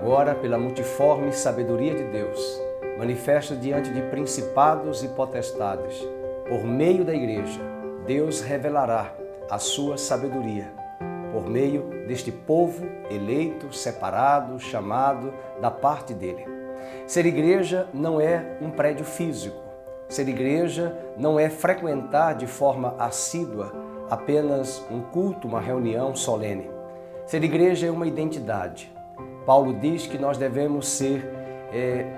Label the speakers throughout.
Speaker 1: agora, pela multiforme sabedoria de Deus, manifesta diante de principados e potestades, por meio da Igreja, Deus revelará a sua sabedoria, por meio deste povo eleito, separado, chamado da parte dele. Ser igreja não é um prédio físico. Ser igreja não é frequentar de forma assídua apenas um culto, uma reunião solene. Ser igreja é uma identidade. Paulo diz que nós devemos ser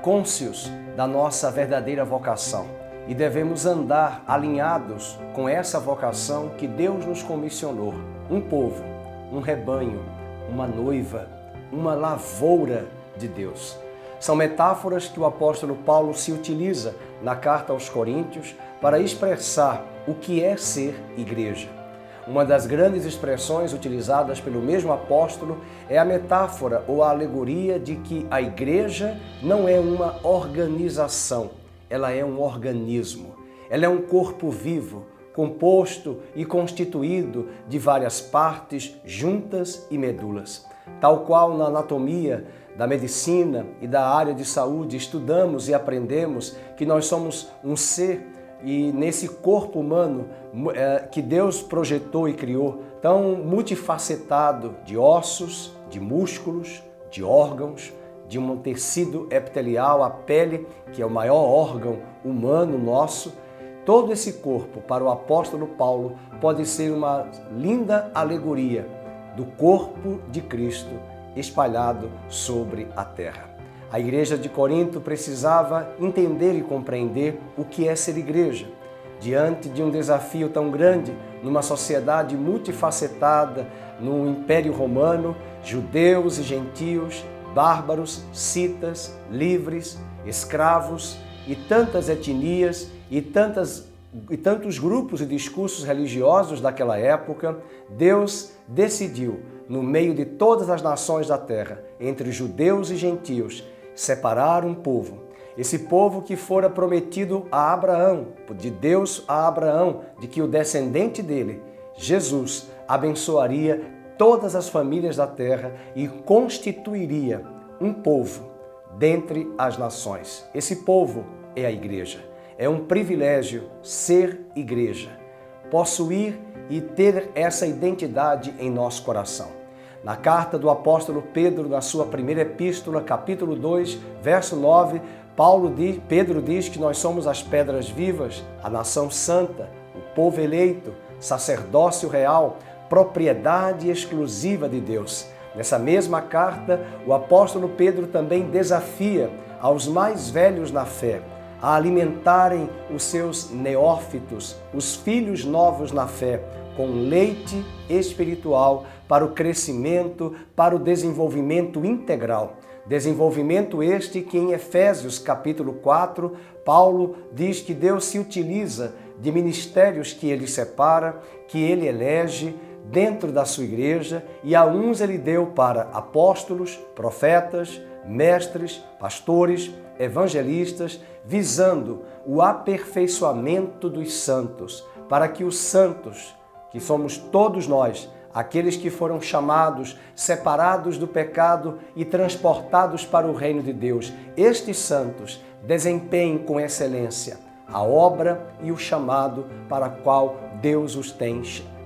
Speaker 1: cônscios da nossa verdadeira vocação e devemos andar alinhados com essa vocação que Deus nos comissionou. Um povo, um rebanho, uma noiva, uma lavoura de Deus. São metáforas que o apóstolo Paulo se utiliza na carta aos Coríntios para expressar o que é ser igreja. Uma das grandes expressões utilizadas pelo mesmo apóstolo é a metáfora ou a alegoria de que a igreja não é uma organização, ela é um organismo. Ela é um corpo vivo, composto e constituído de várias partes juntas e medulas. Tal qual na anatomia da medicina e da área de saúde estudamos e aprendemos que nós somos um ser e nesse corpo humano que Deus projetou e criou, tão multifacetado de ossos, de músculos, de órgãos, de um tecido epitelial, a pele, que é o maior órgão humano nosso. Todo esse corpo, para o apóstolo Paulo, pode ser uma linda alegoria do corpo de Cristo espalhado sobre a terra. A igreja de Corinto precisava entender e compreender o que é ser igreja. Diante de um desafio tão grande, numa sociedade multifacetada, no Império Romano, judeus e gentios, bárbaros, citas, livres, escravos e tantas etnias e tantos grupos e discursos religiosos daquela época, Deus decidiu, no meio de todas as nações da terra, entre judeus e gentios, separar um povo. Esse povo que fora prometido a Abraão, de Deus a Abraão, de que o descendente dele, Jesus, abençoaria todas as famílias da terra e constituiria um povo dentre as nações. Esse povo é a igreja. É um privilégio ser igreja, possuir e ter essa identidade em nosso coração. Na carta do apóstolo Pedro, na sua primeira epístola, capítulo 2, verso 9, Pedro diz que nós somos as pedras vivas, a nação santa, o povo eleito, sacerdócio real, propriedade exclusiva de Deus. Nessa mesma carta, o apóstolo Pedro também desafia aos mais velhos na fé a alimentarem os seus neófitos, os filhos novos na fé, com leite espiritual para o crescimento, para o desenvolvimento integral. Desenvolvimento este que em Efésios capítulo 4, Paulo diz que Deus se utiliza de ministérios que ele separa, que ele elege dentro da sua igreja, e a uns ele deu para apóstolos, profetas, mestres, pastores, evangelistas, visando o aperfeiçoamento dos santos, para que os santos, que somos todos nós, aqueles que foram chamados, separados do pecado e transportados para o reino de Deus, estes santos desempenhem com excelência a obra e o chamado para o qual Deus os tem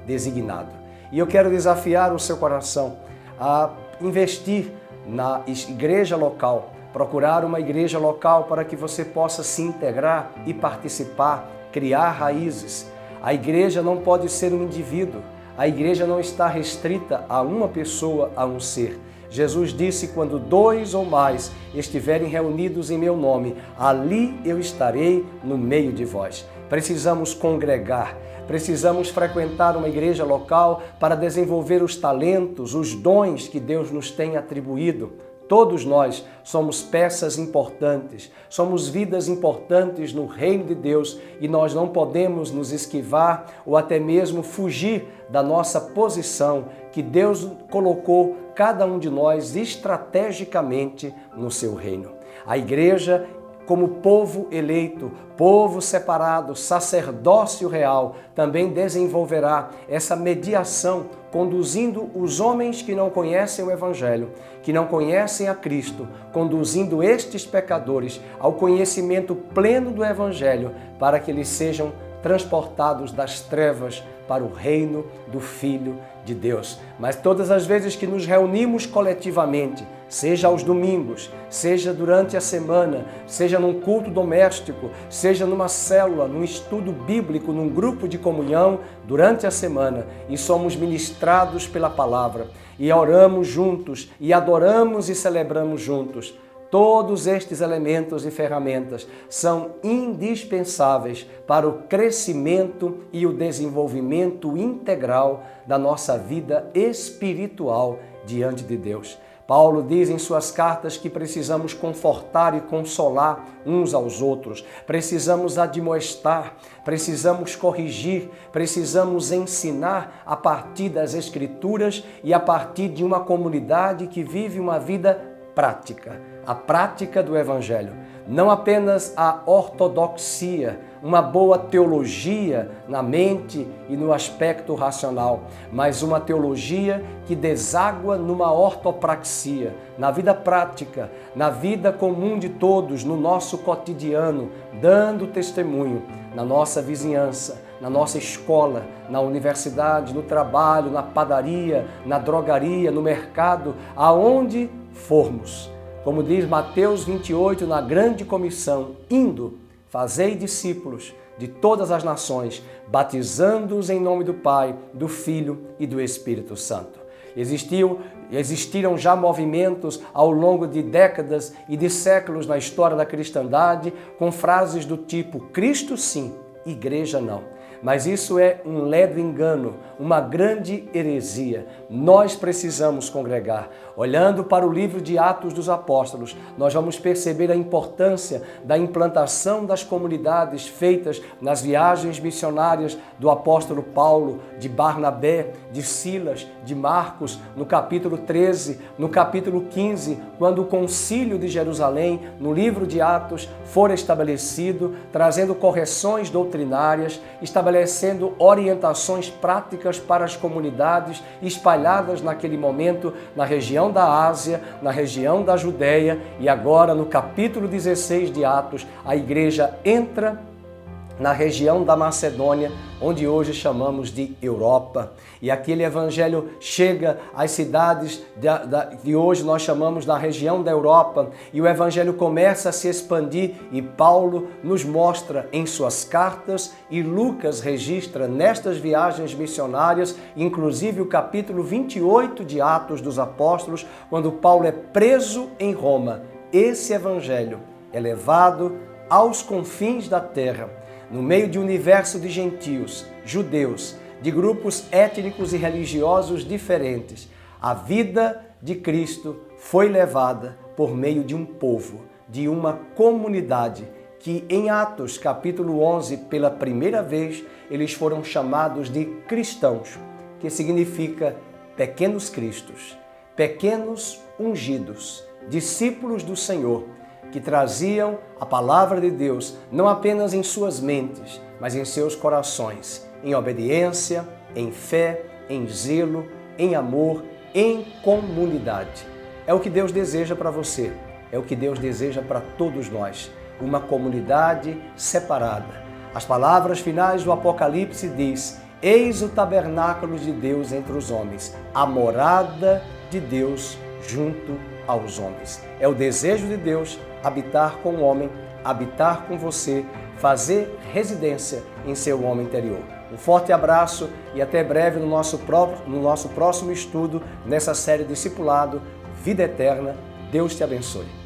Speaker 1: designado. E eu quero desafiar o seu coração a investir na igreja local, procurar uma igreja local para que você possa se integrar e participar, criar raízes. A igreja não pode ser um indivíduo. A igreja não está restrita a uma pessoa, a um ser. Jesus disse, quando 2 ou mais estiverem reunidos em meu nome, ali eu estarei no meio de vós. Precisamos congregar, precisamos frequentar uma igreja local para desenvolver os talentos, os dons que Deus nos tem atribuído. Todos nós somos peças importantes, somos vidas importantes no reino de Deus e nós não podemos nos esquivar ou até mesmo fugir da nossa posição que Deus colocou cada um de nós estrategicamente no seu reino. A igreja como povo eleito, povo separado, sacerdócio real, também desenvolverá essa mediação, conduzindo os homens que não conhecem o Evangelho, que não conhecem a Cristo, conduzindo estes pecadores ao conhecimento pleno do Evangelho, para que eles sejam transportados das trevas para o reino do Filho de Deus. Mas todas as vezes que nos reunimos coletivamente, seja aos domingos, seja durante a semana, seja num culto doméstico, seja numa célula, num estudo bíblico, num grupo de comunhão, durante a semana, e somos ministrados pela palavra, e oramos juntos, e adoramos e celebramos juntos, todos estes elementos e ferramentas são indispensáveis para o crescimento e o desenvolvimento integral da nossa vida espiritual diante de Deus. Paulo diz em suas cartas que precisamos confortar e consolar uns aos outros, precisamos admoestar, precisamos corrigir, precisamos ensinar a partir das Escrituras e a partir de uma comunidade que vive uma vida prática, a prática do Evangelho. Não apenas a ortodoxia, uma boa teologia na mente e no aspecto racional, mas uma teologia que deságua numa ortopraxia, na vida prática, na vida comum de todos, no nosso cotidiano, dando testemunho na nossa vizinhança, na nossa escola, na universidade, no trabalho, na padaria, na drogaria, no mercado, aonde formos. Como diz Mateus 28 na grande comissão, indo, fazei discípulos de todas as nações, batizando-os em nome do Pai, do Filho e do Espírito Santo. Existiram já movimentos ao longo de décadas e de séculos na história da cristandade com frases do tipo Cristo sim, igreja não. Mas isso é um ledo engano, uma grande heresia. Nós precisamos congregar. Olhando para o livro de Atos dos Apóstolos, nós vamos perceber a importância da implantação das comunidades feitas nas viagens missionárias do apóstolo Paulo, de Barnabé, de Silas, de Marcos, no capítulo 13, no capítulo 15, quando o concílio de Jerusalém, no livro de Atos, for estabelecido, trazendo correções doutrinárias, estabelecendo orientações práticas para as comunidades espalhadas naquele momento na região da Ásia, na região da Judéia, e agora no capítulo 16 de Atos, a igreja entra na região da Macedônia, onde hoje chamamos de Europa. E aquele evangelho chega às cidades que hoje nós chamamos da região da Europa, e o evangelho começa a se expandir, e Paulo nos mostra em suas cartas, e Lucas registra nestas viagens missionárias, inclusive o capítulo 28 de Atos dos Apóstolos, quando Paulo é preso em Roma. Esse evangelho é levado aos confins da terra, no meio de um universo de gentios, judeus, de grupos étnicos e religiosos diferentes. A vida de Cristo foi levada por meio de um povo, de uma comunidade, que em Atos capítulo 11, pela primeira vez, eles foram chamados de cristãos, que significa pequenos cristos, pequenos ungidos, discípulos do Senhor, que traziam a palavra de Deus não apenas em suas mentes, mas em seus corações, em obediência, em fé, em zelo, em amor, em comunidade. É o que Deus deseja para você, é o que Deus deseja para todos nós, uma comunidade separada. As palavras finais do Apocalipse diz: eis o tabernáculo de Deus entre os homens, a morada de Deus junto aos homens. É o desejo de Deus habitar com o homem, habitar com você, fazer residência em seu homem interior. Um forte abraço e até breve no nosso próximo estudo nessa série Discipulado, Vida Eterna. Deus te abençoe.